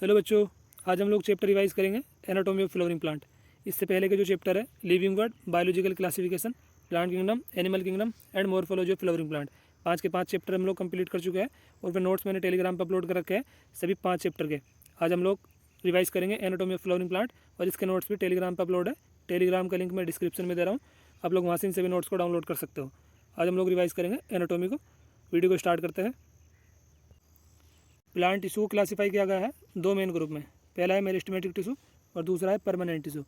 Hello बच्चों, आज हम लोग चैप्टर रिवाइज करेंगे एनाटॉमी ऑफ फ्लोवरिंग प्लांट। इससे पहले के जो चैप्टर है living word, biological classification, plant kingdom, animal kingdom and morphology of flowering plant, 5 के 5 चैप्टर हम लोग कंप्लीट कर चुके हैं और फिर नोट्स मैंने टेलीग्राम पर अपलोड कर रखे हैं सभी 5 चैप्टर के। आज हम लोग रिवाइज करेंगे एनाटॉमी ऑफ फ्लोवरिंग प्लांट और इसके नोट्स भी टेलीग्राम पर अपलोड है। टेलीग्राम का लिंक मैं डिस्क्रिप्शन में दे रहा हूँ, आप लोग वहाँ से इन सभी नोट्स को डाउनलोड कर सकते हो। आज हम लोग रिवाइज करेंगे एनाटॉमी को। वीडियो को स्टार्ट करते हैं। प्लांट टिश्यू को क्लासीफाई किया गया है 2 मेन ग्रुप में। पहला है मेरिस्टेमेटिक टिश्यू और दूसरा है परमानेंट टिश्यू।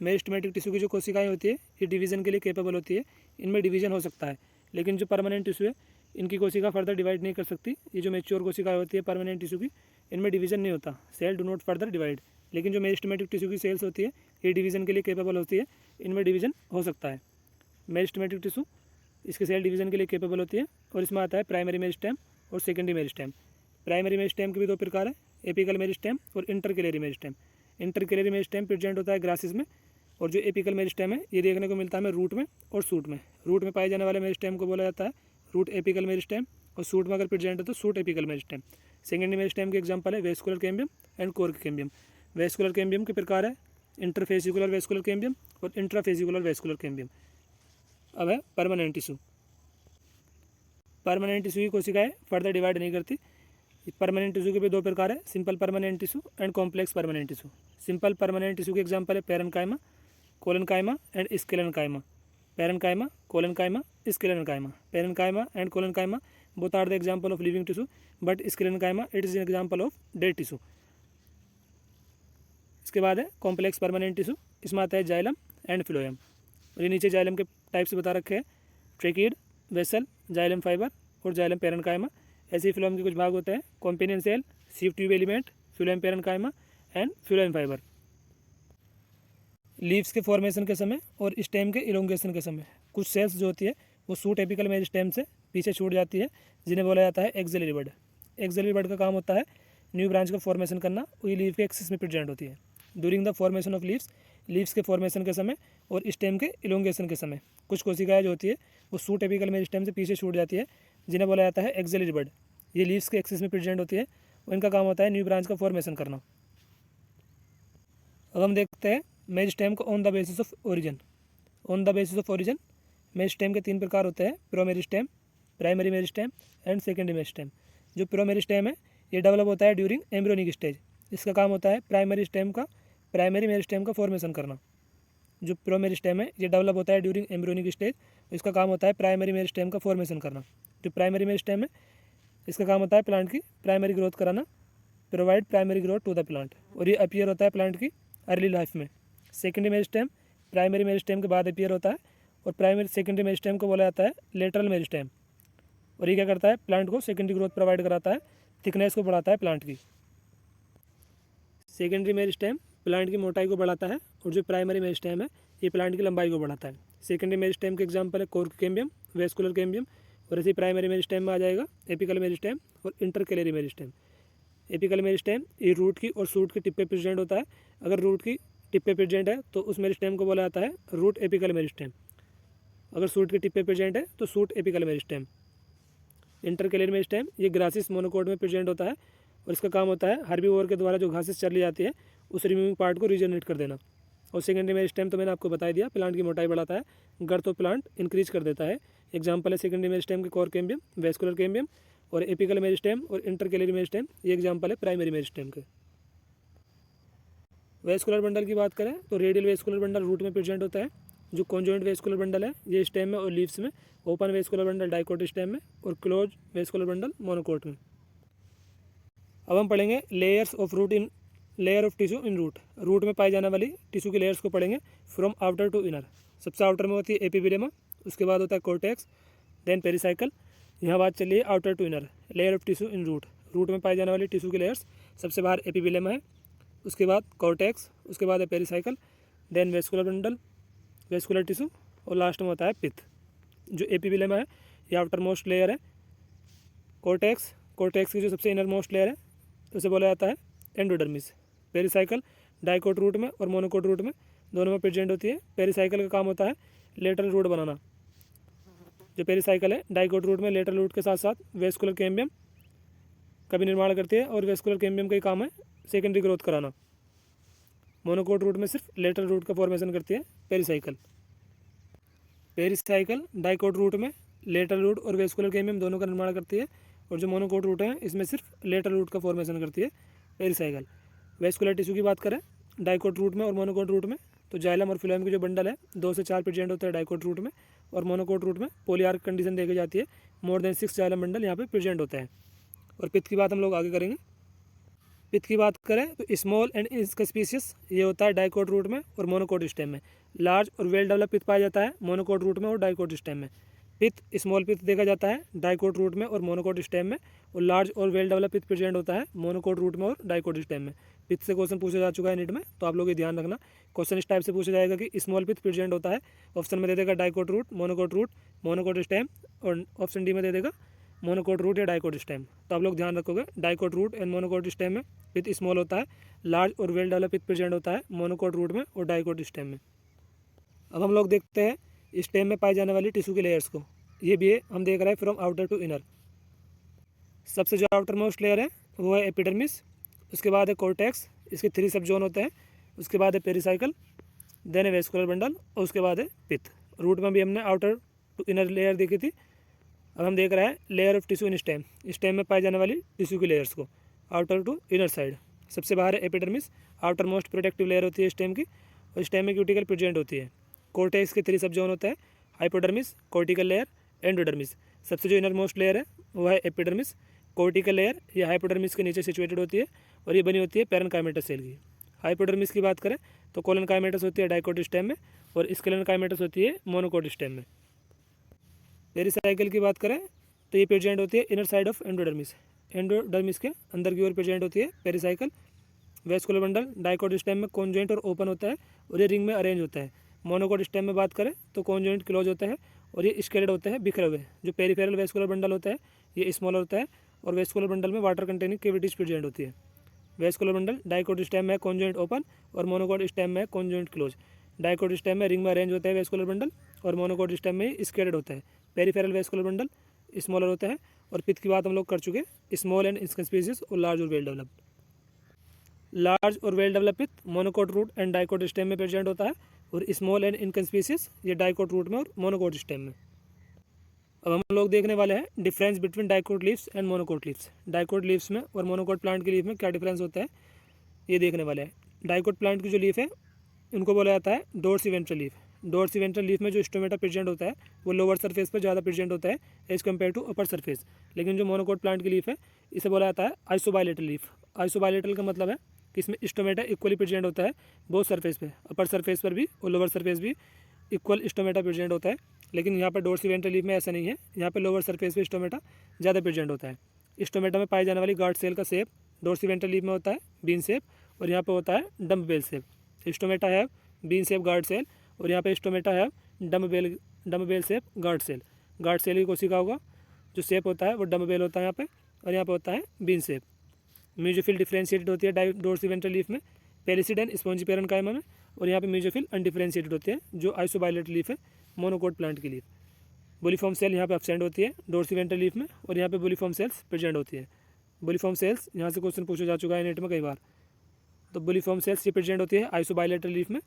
मेरिस्टेमेटिक टिश्यू की जो कोशिकाएं होती है ये डिवीजन के लिए कैपेबल होती है, इनमें डिवीजन हो सकता है। लेकिन जो परमानेंट टिश्यू है इनकी कोशिका फर्दर डिवाइड नहीं कर सकती। ये जो मेच्योर कोशिकाएं होती है परमानेंट टिश्यू की, इनमें डिवीजन नहीं होता, cell do not further divide. लेकिन जो मेरिस्टेमेटिक टिश्यू की सेल्स होती है ये डिवीजन के लिए कैपेबल होती है, इनमें डिवीजन हो सकता है। मेरिस्टेमेटिक टिश्यू इसके सेल डिवीजन के लिए कैपेबल होती है और इसमें आता है प्राइमरी मेरिस्टेम और सेकेंडरी मेरिस्टेम। प्राइमरी मेरिस्टेम के भी 2 प्रकार है, एपिकल मेरिस्टेम और intercalary meristem. Intercalary meristem present होता है ग्रासिस में और जो एपिकल मेरिस्टेम है ये देखने को मिलता है हमें रूट में और सूट में। रूट में पाए जाने वाले मेरिस्टेम को बोला जाता है रूट एपिकल मेरिस्टेम और सूट में अगर प्रेजेंट है तो suit apical meristem. Secondary meristem के एग्जाम्पल है vascular cambium and cork cambium. Vascular cambium के प्रकार है इंटरफेसिकुलर वेस्कुलर कैम्बियम और इंट्राफेसिकुलर वेस्कुलर कैम्बियम। अब है परमानेंट टिश्यू। परमानेंट टिश्यू की कोशिकाएं फर्दर डिवाइड नहीं करती। परमानेंट टिश्यू के भी 2 प्रकार है, simple permanent tissue and complex permanent tissue. Simple permanent tissue के एग्जांपल है parenchyma, collenchyma and sclerenchyma. Parenchyma, collenchyma, sclerenchyma. Parenchyma and collenchyma both are the example of living tissue, but sclerenchyma it is an example of dead tissue. इसके बाद है complex permanent tissue, इसमें आता है xylem and phloem. और ये नीचे xylem के टाइप्स बता रखे हैं, ट्रेकिड, वेसल, जाइलम फाइबर और जाइलम पैरेन्काइमा। ऐसे ही फ्लोएम के कुछ भाग होते हैं, companion cell, sieve tube element, phloem parenchyma and phloem fibre. Leaves के फॉर्मेशन के समय और स्टेम के इलोंगेशन के समय कुछ सेल्स जो होती है वो सूट एपिकल मेरिस्टेम से पीछे छूट जाती है, जिन्हें बोला जाता है एक्सिलरी बड। एक्सिलरी बड का काम होता है न्यू ब्रांच का फॉर्मेशन करना, वही लीव के एक्सिस में प्रेजेंट होती है। During the formation of leaves के फॉर्मेशन के समय और स्टेम के इलोंगेशन के समय कुछ कोशिकाएं जो होती है वो सूट एपिकल मेरिस्टेम से पीछे छूट जाती है, जिन्हें बोला जाता है एक्सिलरी बड। ये लीव्स के एक्सिस में प्रेजेंट होती है और इनका काम होता है न्यू ब्रांच का फॉर्मेशन करना। अब हम देखते हैं मेरिस्टेम को on the basis of origin. On the basis of origin meristem के 3 प्रकार होते हैं, promeristem, primary meristem and secondary meristem. जो प्रोमेरिस्टेम है ये डेवलप होता है ड्यूरिंग एम्ब्रियोनिक स्टेज। इसका काम होता है प्राइमरी मेरिस्टेम का फॉर्मेशन करना। जो प्रोमेरिस्टेम है ये डेवलप होता है ड्यूरिंग एम्ब्रियोनिक स्टेज, इसका काम होता है प्राइमरी मेरिस्टेम का फॉर्मेशन करना। जो प्राइमरी मेरिस्टेम है इसका काम होता है प्लांट की प्राइमरी ग्रोथ कराना, provide primary growth to the plant, और ये अपीयर होता है प्लांट की अर्ली लाइफ में। सेकेंडरी मेरिस्टेम प्राइमरी मेरिस्टेम के बाद अपीयर होता है और सेकेंडरी मेरिस्टेम को बोला जाता है लेटरल मेरिस्टेम, और ये क्या करता है प्लांट को सेकेंडरी ग्रोथ प्रोवाइड कराता है, थिकनेस को बढ़ाता है प्लांट की। सेकेंडरी मेरिस्टेम प्लांट की मोटाई को बढ़ाता है और जो प्राइमरी मेरिस्टेम है ये प्लांट की लंबाई को बढ़ाता है। सेकेंडरी मेरिस्टेम के एग्जांपल है कोर्क कैम्बियम, वेस्कुलर कैम्बियम, और ऐसे प्राइमरी मेरिस्टेम में आ जाएगा एपिकल मेरिस्टेम और इंटरकैलरी मेरिस्टेम। एपिकल मेरिस्टेम ये रूट की और सूट की टिप पे प्रेजेंट होता है। अगर रूट की टिप पे प्रेजेंट है तो उस मेरिस्टेम को बोला जाता है रूट एपिकल मेरिस्टेम। अगर सूट की टिप पे प्रेजेंट है तो suit apical meristem. Intercalary meristem ये ग्रासिस मोनोकोट में प्रेजेंट होता है और इसका काम होता है हर्बीवोर के द्वारा जो घासें चली जाती है उस रिमूविंग पार्ट को रीजनरेट कर देना। और सेकेंडरी मेरिस्टेम तो मैंने आपको बता दिया, प्लांट की मोटाई बढ़ाता है, गर्थ ऑफ प्लांट इंक्रीज कर देता है। एग्जांपल है सेकेंडरी मेरिस्टेम के कोर्क कैम्बियम, वेस्कुलर कैम्बियम, और एपिकल मेरिस्टेम और इंटरकैलरी मेरिस्टेम ये एग्जांपल है प्राइमरी मेरिस्टेम के। वेस्कुलर बंडल की बात करें तो रेडियल वेस्कुलर बंडल रूट में प्रेजेंट होता है। जो कॉन्जॉइंट वेस्कुलर बंडल है ये स्टेम में और लीव्स में, open vascular bundle dicot stem में और क्लोज वेस्कुलर बंडल मोनोकोट में। अब हम पढ़ेंगे layer of tissue in root. Root में पाई जाने वाली टिश्यू की लेयर्स को पढ़ेंगे फ्रॉम आउटर टू इनर। सबसे आउटर में होती है एपिबिलेमा, उसके बाद होता है कोर्टेक्स, देन पेरिसाइकल। यहाँ बात चलिए outer to inner, layer of tissue in root. Root में पाई जाने वाली टिश्यू की लेयर्स, सबसे बाहर एपिबिलेमा है, उसके बाद कोर्टेक्स, उसके बाद है pericycle, then vascular bundle, vascular tissue और लास्ट में होता है पिथ। जो एपिबिलेमा है ये आउटर मोस्ट लेयर है। कोर्टेक्स की जो सबसे इनर मोस्ट लेयर है उसे बोला जाता है एंडोडर्मिस। पेरिसाइकल डाइकोट रूट में और मोनोकोट रूट में दोनों में प्रेजेंट होती है। पेरिसाइकल का काम होता है लेटरल रूट बनाना। जो पेरिसाइकल है डाइकोट रूट में लेटरल रूट के साथ साथ वेस्कुलर कैम्बियम का भी निर्माण करती है और वेस्कुलर कैम्बियम का ही काम है सेकेंडरी ग्रोथ कराना। मोनोकोट रूट में सिर्फ लेटरल रूट का फॉर्मेशन करती है पेरिसाइकिल। पेरिसाइकिल डाइकोट रूट में लेटरल रूट और वेस्कुलर कैम्बियम दोनों का निर्माण करती है, और जो मोनोकोट रूट है इसमें सिर्फ लेटरल रूट का फॉर्मेशन करती है पेरिसाइकिल। वेस्कुलर टिश्यू की बात करें डाइकोट रूट में और मोनोकोट रूट में, तो जाइलम और फिलोएम के जो बंडल है 2 से 4 प्रेजेंट होता है डाइकोट रूट में, और मोनोकोट रूट में पोलियार्क कंडीशन देखी जाती है, मोर देन 6 जाइलम बंडल यहाँ पे प्रेजेंट होता है। और पित्त की बात हम लोग आगे करेंगे। पित्त की बात करें तो स्मॉल एंड इंकंस्पिशियस ये होता है डाइकोट रूट में और मोनोकोट स्टेम में। लार्ज और वेल डेवलप पित्त पाया जाता है मोनोकोट रूट में और डाइकोट स्टेम में। पित्त स्मॉल पित्त देखा जाता है डाइकोट रूट में और मोनोकोट स्टेम में, और लार्ज और वेल डेवलप पित्त प्रेजेंट होता है मोनोकोट रूट में और डाइकोट स्टेम में। पित्त से क्वेश्चन पूछा जा चुका है नीट में, तो आप लोग ये ध्यान रखना। क्वेश्चन इस टाइप से पूछा जाएगा कि स्मॉल पित्त प्रेजेंट होता है, ऑप्शन में दे देगा डाइकोट रूट, मोनोकोट स्टेम, और ऑप्शन डी में दे देगा मोनोकोट रूट या डाइकोट स्टेम। तो आप लोग ध्यान रखोगे dicot root and monocot stem में पित्त स्मॉल होता है, लार्ज और वेल डेवलप पित्त प्रेजेंट होता है मोनोकोट रूट में और डाइकोट स्टेम में। अब हम लोग देखते हैं स्टेम में पाई जाने वाली टिश्यू की लेयर्स को। ये भी है, हम देख रहे हैं फ्रॉम आउटर टू इनर। सबसे जो आउटर मोस्ट लेयर है वो है एपिडर्मिस, उसके बाद है कोर्टेक्स, इसके 3 सब जोन होते हैं, उसके बाद है पेरिसाइकल, देन है वेस्कुलर बंडल, और उसके बाद है पित्त। रूट में भी हमने आउटर टू इनर लेयर देखी थी। अब हम देख रहे हैं layer of tissue in stem, stem में पाई जाने वाली टिश्यू की लेयर्स को, आउटर टू इनर साइड। सबसे बाहर है epidermis, outer most protective layer होती है स्टेम की, और स्टेम में क्यूटिकल प्रेजेंट होती है। कोर्टेक्स के 3 सब जोन होते हैं, हाइपोडर्मिस, कोर्टिकल लेयर, एंडोडर्मिस। सबसे जो इनर मोस्ट लेयर है वो है एपिडर्मिस। कोर्टिकल लेयर ये हाइपोडर्मिस के नीचे सिचुएटेड होती है, और ये बनी होती है पैरेन्काइमेटस सेल की। हाइपोडर्मिस की बात करें तो कोलनकाइमेटस होती है डाइकोट स्टेम में, और स्केलेनकाइमेटस होती है मोनोकोट स्टेम में। पेरिसाइकिल की बात करें तो ये प्रेजेंट होती है inner side of endodermis, endodermis के अंदर की ओर प्रेजेंट होती है pericycle. Vascular bundle dicot stem में कॉन्जॉइंट और ओपन होता है, और ये रिंग में अरेंज होता है। मोनोकोट स्टेम में बात करें तो कॉन्जॉइंट क्लोज होता है, और ये स्केलेड होते हैं बिखरे हुए। जो पेरिफेरल वेस्कुलर बंडल होता है ये स्मॉलर होता है, और वेस्कुलर बंडल में वाटर कंटेनिंग कैविटीज प्रेजेंट होती है। वेस्कुलर बंडल डाइकोट स्टेम में कॉन्जॉइंट ओपन और मोनोकोट स्टेम में कॉन्जॉइंट क्लोज। डाइकोट स्टेम में रिंग में अरेंज होता है वेस्कुलर बंडल, और मोनोकोट स्टेम में स्केलेड होता है। पेरिफेरल वेस्कुलर बंडल स्मॉलर होता है। और पित्त की बात हम लोग कर चुके हैं, स्मॉल एंड इंकंस्पिशियस और लार्ज और वेल डेवलप्ड। लार्ज और well develop pith monocot root and dicot stem में प्रेजेंट होता है, और स्मॉल एंड इनकंस्पिशियस ये डाइकोट रूट में और मोनोकोट स्टेम में। अब हम लोग देखने वाले हैं difference between dicot leaves and monocot leaves. Dicot leaves में और मोनोकोट प्लांट की लीफ में क्या डिफरेंस होता है ये देखने वाले हैं। डाइकोट प्लांट की जो लीफ है उनको बोला जाता है डोर्सिवेंट्रल लीफ। डोर्सिवेंट्रल लीफ में जो स्टोमेटा प्रेजेंट होता है वो लोअर सरफेस पर ज़्यादा प्रेजेंट होता है as compare to upper surface. लेकिन जो मोनोकोट प्लांट की लीफ है इसे बोला जाता है आइसोबायलेटरल लीफ। आइसोबायलेटरल का मतलब है कि इसमें स्टोमेटा इक्वली प्रेजेंट होता है बोथ सरफेस पे, अपर सरफेस पर भी और लोअर सरफेस भी इक्वल स्टोमेटा प्रेजेंट होता है। लेकिन यहाँ पर डोर्सिवेंट्रल लीफ में ऐसा नहीं है, यहाँ पर लोअर सरफेस पे स्टोमेटा ज़्यादा प्रेजेंट होता है। स्टोमेटा में पाई जाने वाली गार्ड सेल का शेप डोर्सिवेंट्रल लीफ में होता है बीन शेप, और यहाँ पे होता है डम्प बेल शेप। स्टोमेटा है बीन शेप गार्ड सेल, और यहाँ पे स्टोमेटा है dumbbell shape guard cell. Guard cell की कोशिका होगा जो शेप होता है वो डम्प बेल होता है यहाँ पे, और यहाँ पे होता है बीन शेप। म्यूजोफिल डिफरेंशिएटेड होती है डोर्सिवेंट्रल लीफ में, पेलिसिड एंड स्पॉन्जी पैरेन्काइमा में, और यहाँ पे म्यूजोफिल अनडिफरेंशिएटेड होते हैं जो आइसोबायलेटरल लीफ है मोनोकोट प्लांट की लीफ। बुलिफॉर्म सेल यहाँ पे एब्सेंट होती है डोर्सिवेंट्रल लीफ में, और यहाँ पे बुलिफॉर्म सेल्स प्रेजेंट होती है। बुलिफॉर्म सेल्स यहाँ से क्वेश्चन पूछा जा चुका है नेट में कई बार। तो बुलिफॉर्म सेल्स ये प्रेजेंट होती है आइसोबायलेटरल लीफ में,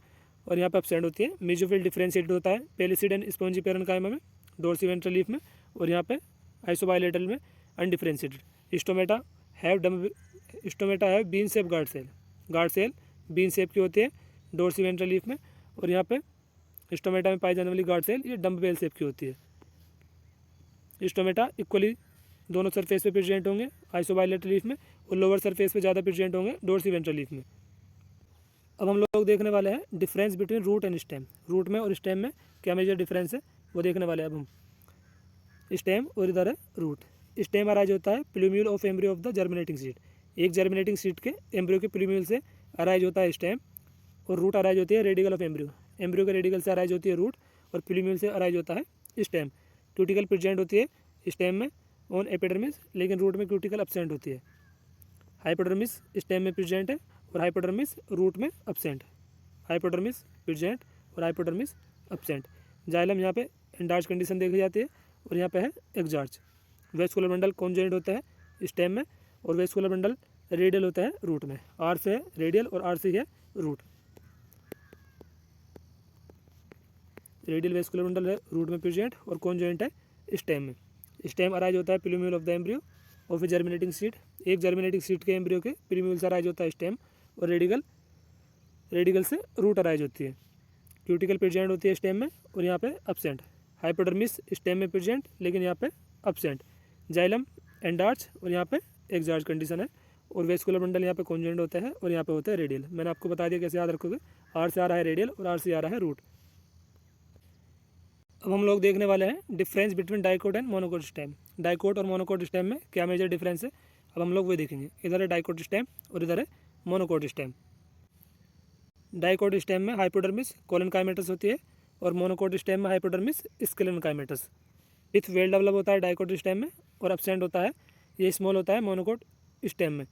और यहाँ पे एब्सेंट होती है। म्यूजोफिल डिफरेंशिएटेड होता है पेलिसिड एंड स्पॉन्जी पैरेन्काइमा में, डोर्सिवेंट्रल लीफ में, और यहाँ पे आइसोबायलेटरल में अनडिफरेंशिएटेड। स्टोमेटा है bean shape guard cell bean shape की होती है डोर्सिवेंट्रल लीफ में, और यहाँ पे स्टोमेटा में पाई जाने वाली गार्ड सेल ये डम्प बेल शेप की होती है। स्टोमेटा इक्वली दोनों सरफेस पे प्रेजेंट होंगे आइसोबायलेटरल लीफ में, और लोअर सरफेस पे ज़्यादा प्रेजेंट होंगे डोर्सिवेंट्रल लीफ में। अब हम लोग देखने वाले हैं difference between root and stem. Root में और स्टेम में क्या मेजर डिफरेंस है वो देखने वाले हैं अब हम। स्टेम और इधर है रूट। स्टेम अराइज होता है plumule of embryo of the germinating seed. एक जर्मिनेटिंग सीड के एम्ब्रियो के प्लूम्यूल से अराइज होता है स्टेम, और रूट अराइज होती है रेडिकल ऑफ एम्ब्रियो। एम्ब्रियो के रेडिकल से अराइज होती है रूट, और प्लूम्यूल से अराइज होता है स्टेम। क्यूटिकल प्रेजेंट होती है स्टेम में ऑन एपिडर्मिस, लेकिन रूट में क्यूटिकल एब्सेंट होती है। हाइपोडर्मिस स्टेम में प्रेजेंट है और हाइपोडर्मिस रूट में एब्सेंट। हाइपोडर्मिस प्रेजेंट और हाइपोडर्मिस एब्सेंट। जाइलम यहाँ पे एंडार्च कंडीशन देखी जाती है, और यहाँ पे है एक्जार्च। वेस्कुलर बंडल कॉन्जॉइंट होता है स्टेम में, और वेस्कुलर बंडल रेडियल होता है रूट में, आर से रेडियल और आर से है रूट। रेडियल वेस्कुलर बंडल है रूट में प्रेजेंट और कॉन्जॉइंट है स्टेम में। स्टेम अराइज होता है प्लूम्यूल ऑफ द एम्ब्रियो और फिर जर्मिनेटिंग सीड, एक जर्मिनेटिंग सीड के एम्ब्रियो के प्लूम्यूल से अराइज होता है स्टेम, और रेडिकल से रूट अराइज होती है। क्यूटिकल प्रेजेंट होती है स्टेम में और यहाँ पे अब्सेंट। हाइपोडर्मिस स्टेम में प्रेजेंट लेकिन यहाँ पे अब्सेंट। जाइलम एंडार्च और यहाँ पे एक्सार्च कंडीशन है, और वेस्कुलर बंडल यहाँ पे कॉन्जॉइंट होता है और यहाँ पे होता है रेडियल। मैंने आपको बता दिया कैसे याद रखोगे, आर से आ रहा है रेडियल और आर से आ रहा है रूट। अब हम लोग देखने वाले हैं difference between dicot and monocot stem. Dicot और मोनोकोट स्टेम में क्या मेजर डिफरेंस है, अब हम लोग वो देखेंगे। इधर है डाइकोट स्टेम और इधर है मोनोकोट स्टेम। डाइकोट स्टेम में हाइपोडर्मिस कोलन काइमेटस होती है और मोनोकोट स्टेम में hypodermis sclerenchymatous. With well develop होता है डाइकोट स्टेम में और एब्सेंट होता है, ये स्मॉल होता है मोनोकोट स्टेम में।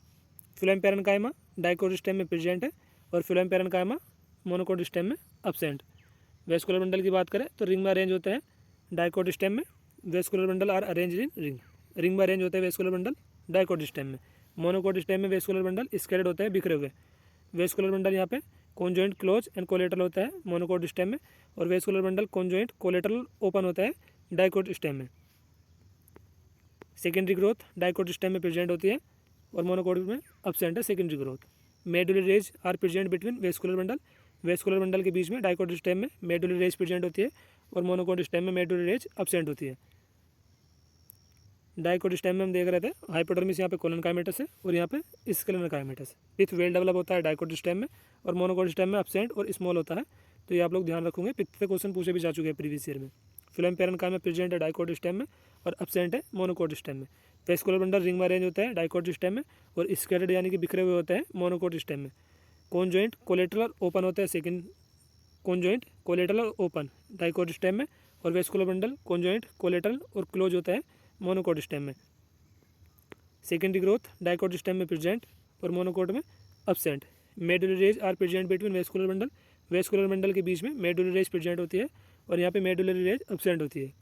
फिलोएम पैरेन्काइमा डाइकोट स्टेम में प्रेजेंट है और फिलोएम पैरेन्काइमा मोनोकोट स्टेम में एब्सेंट। वेस्कुलर बंडल की बात करें तो रिंग में अरेंज होते हैं डाइकोट स्टेम में, vascular bundle are arrange in ring. Ring में अरेंज होते हैं वेस्कुलर बंडल डाइकोट स्टेम में। मोनोकोट स्टेम में वेस्कुलर बंडल स्केलेड होते हैं, बिखरे हुए। वेस्कुलर बंडल यहाँ पे कॉन्जॉइंट क्लोज एंड कोलेटरल होता है मोनोकोट स्टेम में, और vascular bundle conjoint collateral open होता है डाइकोट स्टेम में। सेकेंडरी ग्रोथ डाइकोट स्टेम में प्रेजेंट होती है और मोनोकोट में एब्सेंट है secondary growth. Medullary rays are present between vascular bundle, vascular bundle के बीच में डाइकोट स्टेम में मेडुलरी रेज प्रेजेंट होती है और मोनोकोट स्टेम में मेडुलरी रेज एब्सेंट होती है। डाइकोट स्टेम में हम देख रहे थे हाइपोडर्मिस यहाँ पे कोलन काइमेटस है और यहाँ पे स्केलन काइमेटस। पिथ वेल डेवलप होता है डाइकोट स्टेम में और मोनोकोट स्टेम में एब्सेंट और स्मॉल होता है, तो ये आप लोग ध्यान रखोगे। पिथ से क्वेश्चन पूछे भी जा चुके हैं प्रीवियस ईयर में। फिलोएम पैरेन्काइमा प्रेजेंट है डाइकोट स्टेम में और एब्सेंट है मोनोकोट स्टेम में। वेस्कुलर बंडल रिंग में अरेंज होता है डाइकोट स्टेम में और स्कैटर्ड यानी कि बिखरे हुए होते हैं मोनोकोट स्टेम में। कॉन्जॉइंट कोलेटरल ओपन होता है second, conjoint collateral open dicot stem में, और वेस्कुलर बंडल कॉन्जॉइंट कोलेटरल और क्लोज होता है मोनोकोट स्टेम में। सेकेंडरी ग्रोथ डाइकोट स्टेम में प्रेजेंट और मोनोकोट में absent. Medullary rays are present between vascular bundle, vascular bundle के बीच में मेडुलरी रेज प्रेजेंट होती है और यहाँ पे मेडुलरी रेज एब्सेंट होती है।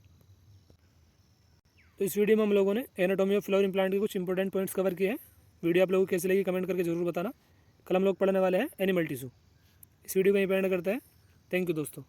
तो इस वीडियो में हम लोगों ने एनाटॉमी ऑफ फ्लोर इम्प्लांट के कुछ इंपॉर्टेंट पॉइंट्स कवर किए हैं। वीडियो आप लोगों को कैसी लगी कमेंट करके जरूर बताना। कल हम लोग पढ़ने वाले हैं एनिमल टिश्यू। इस वीडियो को यहीं पे एंड करते हैं। थैंक यू दोस्तों।